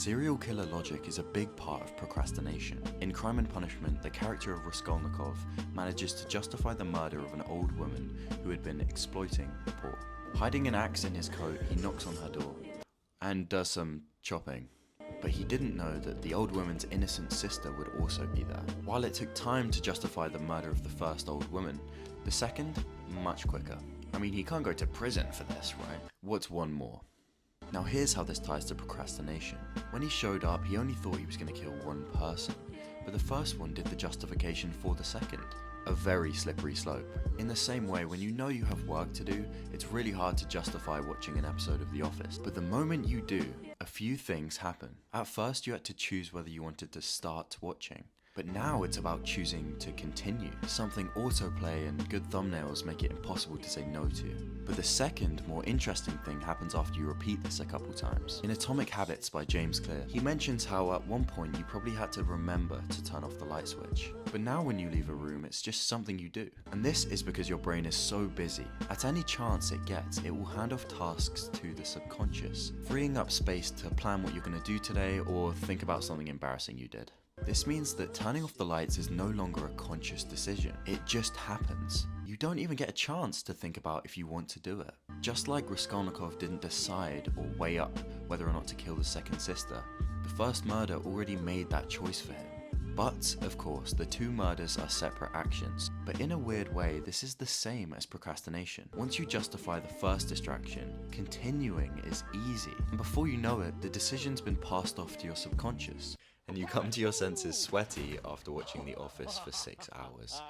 Serial killer logic is a big part of procrastination. In Crime and Punishment, the character of Raskolnikov manages to justify the murder of an old woman who had been exploiting the poor. Hiding an axe in his coat, he knocks on her door and does some chopping. But he didn't know that the old woman's innocent sister would also be there. While it took time to justify the murder of the first old woman, the second, much quicker. I mean, he can't go to prison for this, right? What's one more? Now here's how this ties to procrastination. When he showed up, he only thought he was going to kill one person, but the first one did the justification for the second. A very slippery slope. In the same way, when you know you have work to do, it's really hard to justify watching an episode of The Office. But the moment you do, a few things happen. At first, you had to choose whether you wanted to start watching. But now it's about choosing to continue. Something autoplay and good thumbnails make it impossible to say no to. But the second, more interesting thing happens after you repeat this a couple times. In Atomic Habits by James Clear, he mentions how at one point you probably had to remember to turn off the light switch. But now when you leave a room, it's just something you do. And this is because your brain is so busy. At any chance it gets, it will hand off tasks to the subconscious, freeing up space to plan what you're going to do today or think about something embarrassing you did. This means that turning off the lights is no longer a conscious decision. It just happens. You don't even get a chance to think about if you want to do it. Just like Raskolnikov didn't decide or weigh up whether or not to kill the second sister, the first murder already made that choice for him. But, of course, the two murders are separate actions. But in a weird way, this is the same as procrastination. Once you justify the first distraction, continuing is easy. And before you know it, the decision's been passed off to your subconscious. And you come to your senses sweaty after watching The Office for 6 hours.